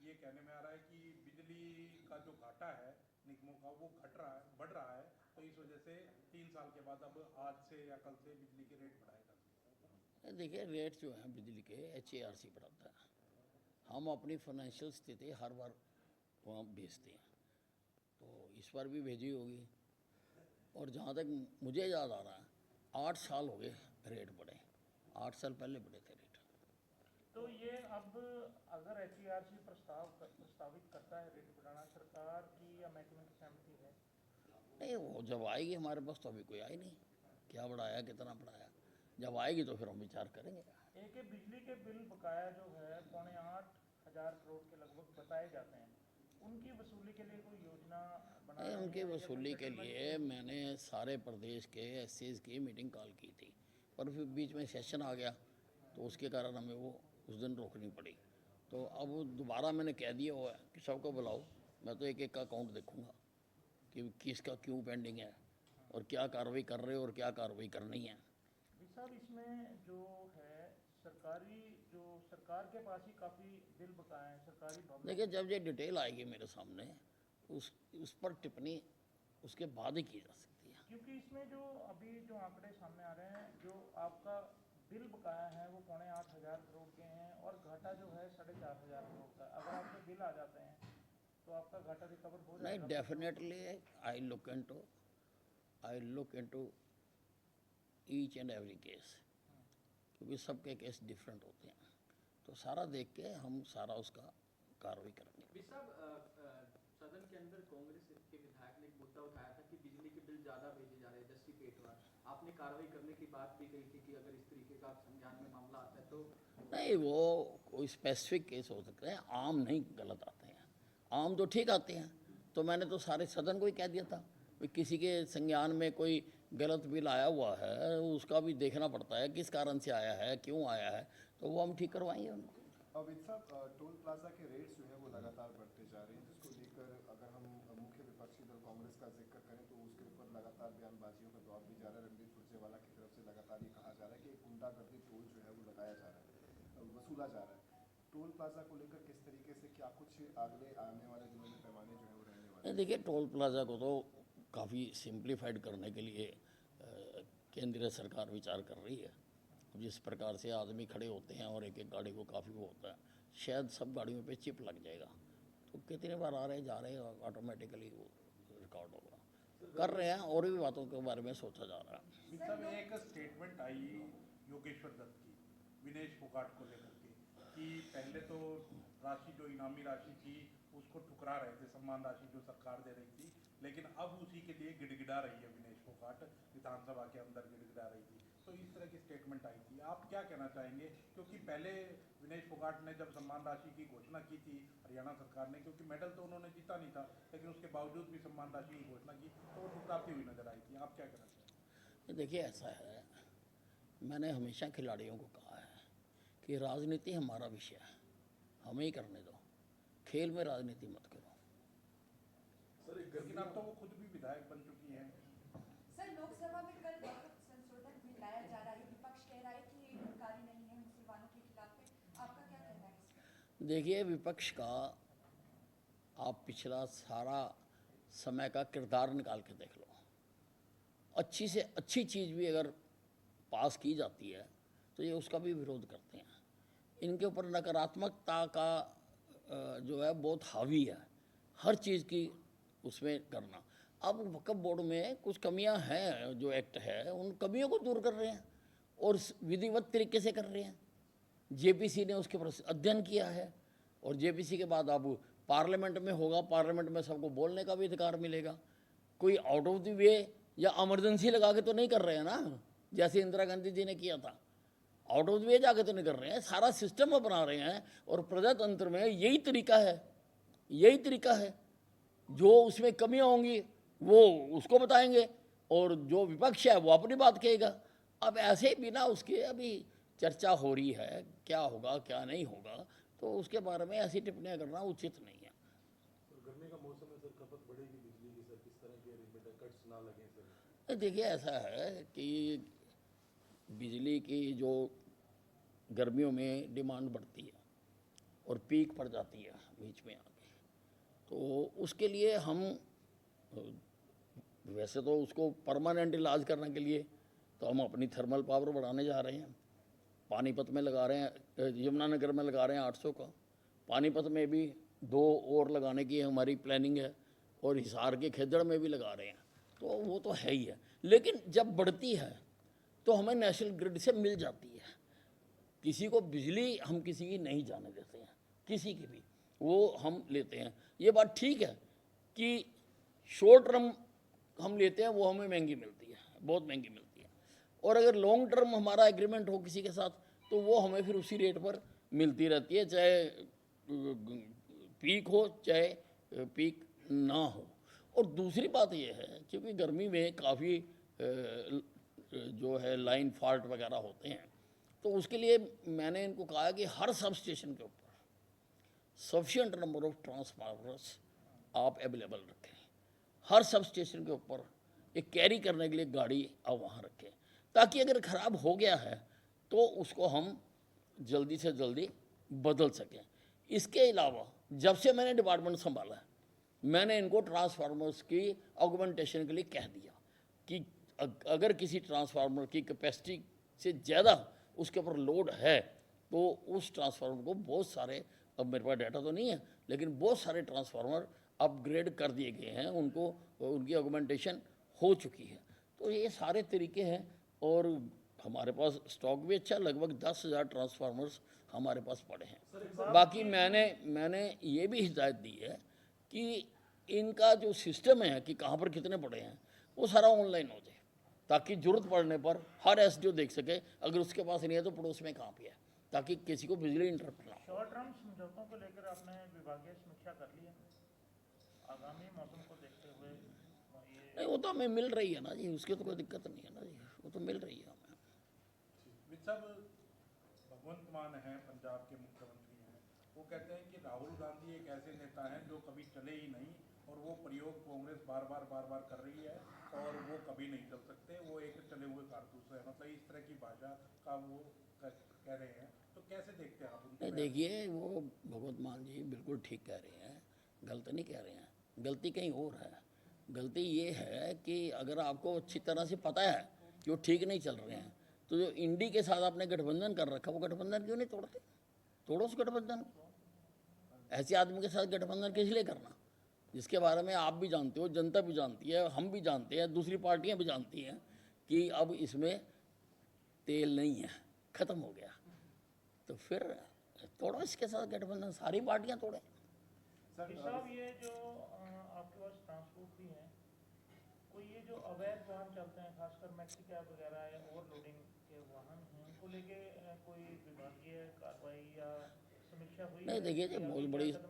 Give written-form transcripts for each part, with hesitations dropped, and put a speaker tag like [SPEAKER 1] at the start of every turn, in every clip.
[SPEAKER 1] ये कहने में आ रहा है कि बिजली का जो घाटा है निगमों का वो घट रहा है, बढ़ रहा है, तो इस वजह से 3 साल के बाद अब आज से या कल से बिजली के रेट बढ़ाएगा।
[SPEAKER 2] देखिए रेट जो है बिजली के HARC बढ़ाता है। हम अपनी फाइनेंशियल स्थिति हर बार वहाँ भेजते हैं, तो इस बार भी भेजी होगी। और जहाँ तक मुझे याद आ रहा है 8 साल हो गए रेट बढ़े, 8 साल पहले बढ़े थे रेट।
[SPEAKER 3] तो ये अब अगर HERC प्रस्तावित करता है रेट बढ़ाना, सरकार की या महकमे की सहमति है?
[SPEAKER 2] नहीं, वो जब आएगी हमारे पास, तो अभी कोई आई नहीं, क्या बढ़ाया कितना बढ़ाया, जब आएगी तो फिर हम विचार करेंगे।
[SPEAKER 3] एक बिजली के बिल बकाया जो है 7,500 करोड़ के लगभग बताए जाते हैं, उनकी वसूली के लिए कोई योजना बना
[SPEAKER 2] नहीं,
[SPEAKER 3] रही
[SPEAKER 2] उनकी
[SPEAKER 3] है या कोई
[SPEAKER 2] वसूली के
[SPEAKER 3] गठबंधन
[SPEAKER 2] लिए मैंने सारे प्रदेश के SCs की मीटिंग कॉल की थी, पर फिर बीच में सेशन आ गया, तो उसके कारण हमें वो उस दिन रोकनी पड़ी। तो अब दोबारा मैंने कह दिया हुआ है कि सबको बुलाओ, मैं तो एक एक का अकाउंट देखूंगा कि किसका क्यों पेंडिंग है और क्या कार्रवाई कर रहे हो और क्या कार्रवाई करनी है।
[SPEAKER 3] साहब इसमें जो है सरकारी, जो सरकार के पास ही काफ़ी बिल बकाया हैं सरकारी भवन।
[SPEAKER 2] देखिए जब ये डिटेल आएगी मेरे सामने, उस पर टिप्पणी उसके बाद ही की जा सकती है।
[SPEAKER 3] क्योंकि इसमें जो अभी जो आंकड़े सामने आ रहे हैं, जो आपका बिल बकाया है वो 8,500 करोड़ के हैं और घाटा जो है 4,500 करोड़ का। अगर आपके बिल आ जाते हैं तो आपका घाटा रिकवर हो
[SPEAKER 2] नहीं,
[SPEAKER 3] जाएगा?
[SPEAKER 2] Definitely I look into each and every case, क्योंकि सबके केस डिफरेंट होते हैं, तो सारा देख के हम सारा उसका कार्रवाई करेंगे।
[SPEAKER 4] सदन के अंदर कांग्रेस के विधायक ने एक मुद्दा उठाया था कि बिजली के बिल ज्यादा भेजे जा रहे हैं 10 पेटवार। आपने कार्रवाई करने की बात भी कही थी कि अगर इस तरीके का संज्ञान में मामला आता है तो।
[SPEAKER 2] नहीं, वो कोई स्पेसिफिक केस हो सकते हैं, आम नहीं गलत आते हैं, आम तो ठीक आते हैं। तो मैंने तो सारे सदन को ही कह दिया था कि किसी के संज्ञान में कोई गलत बिल आया हुआ है, उसका भी देखना पड़ता है किस कारण से आया है, क्यों आया है, तो वो हम ठीक करवाएंगे उनको।
[SPEAKER 5] अमित साहब, टोल प्लाजा के रेट्स जो है वो लगातार बढ़ते जा रहे हैं, जिसको लेकर अगर हम मुख्य विपक्षी दल कांग्रेस का जिक्र करें तो उसके ऊपर लगातार बयानबाजियों का दौर भी जा रहा है। रणदीप सुरजेवाला की तरफ से लगातार ये कहा जा रहा है कि एक गुंडागर्दी टोल जो है वो लगाया जा रहा है, वसूला जा रहा है। टोल प्लाजा को लेकर किस तरीके से, क्या कुछ अगले आने वाले दिनों में पैमाने जो है वो रहने वाले?
[SPEAKER 2] देखिए टोल प्लाज़ा को तो काफ़ी सिंप्लीफाइड करने के लिए केंद्रीय सरकार विचार कर रही है। अब जिस प्रकार से आदमी खड़े होते हैं और एक एक गाड़ी को काफ़ी वो होता है, शायद सब गाड़ियों पे चिप लग जाएगा, तो कितने बार आ रहे जा रहे हैं ऑटोमेटिकली वो रिकॉर्ड होगा। कर रहे हैं, और भी बातों के बारे में सोचा जा रहा है।
[SPEAKER 1] सब एक स्टेटमेंट आई योगेश्वर दत्त की विनेश फोगाट को लेकर के कि पहले तो राशि जो इनामी राशि थी उसको ठुकरा रहे थे, सम्मान राशि जो सरकार दे रही थी, लेकिन अब उसी के लिए गिड़गिड़ा रही है विनेश फोगाट, विधानसभा के अंदर गिड़गिड़ा रही थी। तो इस तरह की स्टेटमेंट आई थी, आप क्या कहना चाहेंगे? क्योंकि पहले विनेश फोगाट ने जब सम्मान राशि की घोषणा की थी हरियाणा सरकार ने, क्योंकि मेडल तो उन्होंने जीता नहीं था, लेकिन उसके बावजूद भी सम्मान राशि की घोषणा की तो वो ठुकराती हुई नजर आई थी। आप क्या कहना चाहेंगे?
[SPEAKER 2] देखिए ऐसा है, मैंने हमेशा खिलाड़ियों को कहा है कि राजनीति हमारा विषय है, हमें ही करने दो, खेल में राजनीति मत करो।
[SPEAKER 1] लेकिन अब तो वो खुद भी विधायक बन चुकी हैं।
[SPEAKER 6] सर, लोकसभा में कल वक्त संशोधन भी लाया जा रहा है, विपक्ष कह रहा है कि ये गुणकारी नहीं है मुसलमानों के खिलाफ में, आपका क्या कहना है इस पर?
[SPEAKER 2] देखिए विपक्ष का आप पिछला सारा समय का किरदार निकाल के देख लो, अच्छी से अच्छी चीज़ भी अगर पास की जाती है तो ये उसका भी विरोध करते हैं। इनके ऊपर नकारात्मकता का जो है बहुत हावी है, हर चीज़ की उसमें करना। अब वक्फ बोर्ड में कुछ कमियां हैं, जो एक्ट है उन कमियों को दूर कर रहे हैं और विधिवत तरीके से कर रहे हैं। JPC ने उसके ऊपर अध्ययन किया है और JPC के बाद अब पार्लियामेंट में होगा, पार्लियामेंट में सबको बोलने का भी अधिकार मिलेगा। कोई आउट ऑफ द वे या इमरजेंसी लगा के तो नहीं कर रहे हैं ना, जैसे इंदिरा गांधी जी ने किया था। आउट ऑफ द वे जाके तो नहीं कर रहे हैं, सारा सिस्टम बना रहे हैं। और प्रजातंत्र में यही तरीका है, यही तरीका है। जो उसमें कमियां होंगी वो उसको बताएंगे और जो विपक्ष है वो अपनी बात कहेगा। अब ऐसे ही बिना उसके अभी चर्चा हो रही है, क्या होगा क्या नहीं होगा, तो उसके बारे में ऐसी टिप्पणियां करना उचित नहीं है।
[SPEAKER 7] गर्मी का मौसम है सर, खपत बढ़ेगी बिजली की सर, किस तरह के अरेंजमेंट है, कट्स ना लगे सर?
[SPEAKER 2] देखिए ऐसा है कि बिजली की जो गर्मियों में डिमांड बढ़ती है, और पीक पड़ जाती है बीच में आके। तो उसके लिए हम वैसे तो उसको परमानेंट इलाज करने के लिए तो हम अपनी थर्मल पावर बढ़ाने जा रहे हैं। पानीपत में लगा रहे हैं, यमुनानगर में लगा रहे हैं 800 का, पानीपत में भी 2 और लगाने की हमारी प्लानिंग है, और हिसार के खेदड़ में भी लगा रहे हैं। तो वो तो है ही है, लेकिन जब बढ़ती है तो हमें नेशनल ग्रिड से मिल जाती है। किसी को बिजली हम किसी की नहीं जाने देते हैं, किसी की भी, वो हम लेते हैं। ये बात ठीक है कि शॉर्ट टर्म हम लेते हैं वो हमें महंगी मिलती है, बहुत महंगी मिलती है, और अगर लॉन्ग टर्म हमारा एग्रीमेंट हो किसी के साथ तो वो हमें फिर उसी रेट पर मिलती रहती है, चाहे पीक हो चाहे पीक ना हो। और दूसरी बात ये है, क्योंकि गर्मी में काफ़ी जो है लाइन फॉल्ट वगैरह होते हैं, तो उसके लिए मैंने इनको कहा कि हर सब स्टेशन के ऊपर सफिशिएंट नंबर ऑफ ट्रांसफार्मर्स आप अवेलेबल रखें। हर सब स्टेशन के ऊपर एक कैरी करने के लिए गाड़ी आप वहाँ रखें, ताकि अगर ख़राब हो गया है तो उसको हम जल्दी से जल्दी बदल सकें। इसके अलावा जब से मैंने डिपार्टमेंट संभाला है, मैंने इनको ट्रांसफार्मर्स की ऑगमेंटेशन के लिए कह दिया कि अगर किसी ट्रांसफार्मर की कैपेसिटी से ज़्यादा उसके ऊपर लोड है तो उस ट्रांसफार्मर को बहुत सारे, अब मेरे पास डाटा तो नहीं है, लेकिन बहुत सारे ट्रांसफार्मर अपग्रेड कर दिए गए हैं, उनको उनकी ऑगमेंटेशन हो चुकी है। तो ये सारे तरीके हैं, और हमारे पास स्टॉक भी अच्छा, लगभग 10,000 ट्रांसफार्मर्स हमारे पास पड़े हैं। बाकी मैंने ये भी हिदायत दी है कि इनका जो सिस्टम है कि कहाँ पर कितने पड़े हैं वो सारा ऑनलाइन हो जाए, ताकि ज़रूरत पड़ने पर हर एसडीओ देख सके, अगर उसके पास नहीं है तो पड़ोस में कहाँ पे है, ताकि किसी को बिजली इंटरप्ट ना हो।
[SPEAKER 3] शॉर्ट टर्म समझौतों को लेकर आपने विभागीय समीक्षा कर ली है आगामी मौसम को देखते हुए?
[SPEAKER 2] नहीं, वो तो हमें मिल रही है ना जी, उसकी तो कोई दिक्कत नहीं है ना जी, वो तो मिल रही है हमें।
[SPEAKER 1] विद साहब, भगवंत मान हैं, पंजाब के मुख्यमंत्री हैं, वो कहते हैं कि राहुल गांधी एक ऐसे नेता हैं जो कभी चले ही नहीं, और वो प्रयोग कांग्रेस बार बार कर रही है, और वो कभी नहीं चल सकते, वो एक चले हुए कारतूस है, मतलब इस तरह की भाषा का वो कह रहे हैं। तो कैसे देखते हैं आप उनके?
[SPEAKER 2] नहीं, देखिए, वो भगवंत मान जी बिल्कुल ठीक कह रहे हैं, गलत नहीं कह रहे हैं। गलती कहीं और है। गलती ये है कि अगर आपको अच्छी तरह से पता है कि वो ठीक नहीं चल रहे हैं, तो जो इंडी के साथ आपने गठबंधन कर रखा, वो गठबंधन क्यों नहीं तोड़ते? तोड़ो उस गठबंधन को। ऐसे आदमी के साथ गठबंधन किस लिए करना, जिसके बारे में आप भी जानते हो, जनता भी जानती है, हम भी जानते हैं, दूसरी पार्टियां भी जानती हैं कि अब इसमें तेल नहीं है, ख़त्म हो गया। तो फिर तोड़ो इसके साथ गठबंधन, सारी पार्टियां तोड़ें।
[SPEAKER 3] साहब, ये जो आपके पास ट्रांसपोर्ट भी है, कोई ये जो अवैध वाहन चलते हैं, खासकर मैक्सी कैब वगैरह या ओवरलोडिंग के वाहन हैं, उनको लेके कोई विभागीय कार्रवाई या समीक्षा हुई?
[SPEAKER 2] नहीं, देखिए जी,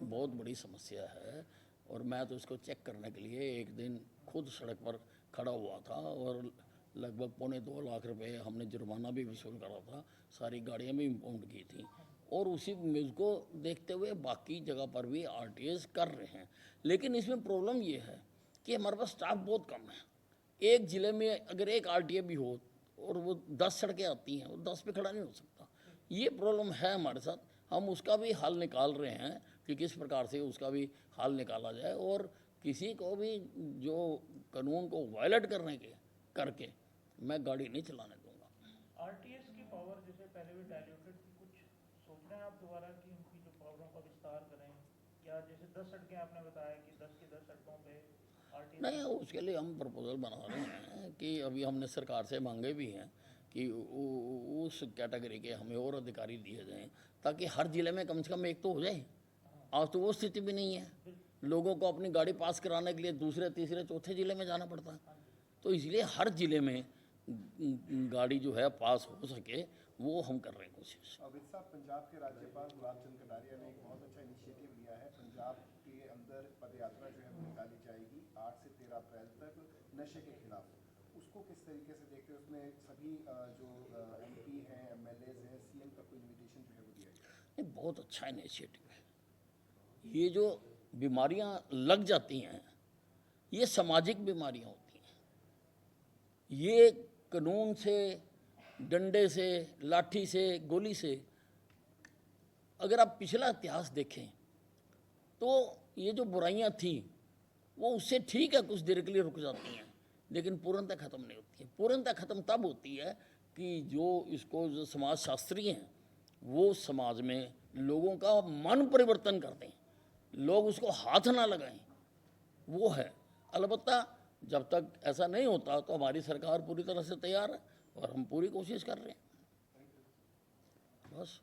[SPEAKER 2] बहुत बड़ी समस्या है, और मैं तो इसको चेक करने के लिए एक दिन खुद सड़क पर खड़ा हुआ था, और लगभग 2.25 लाख रुपए हमने जुर्माना भी वसूल करा था, सारी गाड़ियां भी इम्पाउंड की थी, और उसी को देखते हुए बाकी जगह पर भी आरटीएस कर रहे हैं। लेकिन इसमें प्रॉब्लम ये है कि हमारे पास स्टाफ बहुत कम है। एक ज़िले में अगर एक आरटीए भी हो और वो 10 सड़कें आती हैं, वो 10 पे खड़ा नहीं हो सकता। ये प्रॉब्लम है हमारे साथ, हम उसका भी हल निकाल रहे हैं कि किस प्रकार से उसका भी हल निकाला जाए, और किसी को भी जो कानून को वायलेट करके मैं गाड़ी नहीं चलाने दूंगा।
[SPEAKER 3] आरटीएस की पावर जैसे पहले भी डायल्यूटेड थी, कुछ सोच रहे हैं आप दोबारा कि उनकी जो पावरों का विस्तार करें, या जैसे 10 सड़कें आपने बताया कि 10 की 10 सड़कों पे आरटीएस?
[SPEAKER 2] नहीं, उसके लिए हम प्रपोजल बना रहे हैं कि अभी हमने सरकार से मांगे भी हैं कि उस कैटेगरी के हमें और अधिकारी दिए जाएं, ताकि हर ज़िले में कम से कम एक तो हो जाए। आज तो वो स्थिति भी नहीं है, लोगों को अपनी गाड़ी पास कराने के लिए दूसरे तीसरे चौथे ज़िले में जाना पड़ता है। तो इसलिए हर ज़िले में गाड़ी जो है पास हो सके, वो हम कर रहे हैं कोशिश।
[SPEAKER 5] अमित साहब, पंजाब के राज्यपाल गुलाब चंद कटारिया ने एक बहुत अच्छा इनिशिएटिव लिया है। पंजाब के अंदर पदयात्रा जो है वो निकाली जाएगी 8 से 13 अप्रैल तक नशे के खिलाफ। उसको किस तरीके से देखते हैं? उसमें सभी जो एमपी हैं, एमएलए हैं, सीएम का कोई इन्विटेशन जो है वो दिया गया?
[SPEAKER 2] ये बहुत अच्छा इनिशिएटिव है। ये जो बीमारियां लग जाती हैं, ये सामाजिक बीमारियां होती हैं। ये कानून से, डंडे से, लाठी से, गोली से अगर आप पिछला इतिहास देखें तो ये जो बुराइयां थी वो उससे ठीक है, कुछ देर के लिए रुक जाती हैं, लेकिन पूर्णतः ख़त्म नहीं होती है। पूर्णतः ख़त्म तब होती है कि जो समाजशास्त्री हैं वो समाज में लोगों का मन परिवर्तन कर दें, लोग उसको हाथ ना लगाएं, वो है। अलबत्ता जब तक ऐसा नहीं होता तो हमारी सरकार पूरी तरह से तैयार है और हम पूरी कोशिश कर रहे हैं। बस।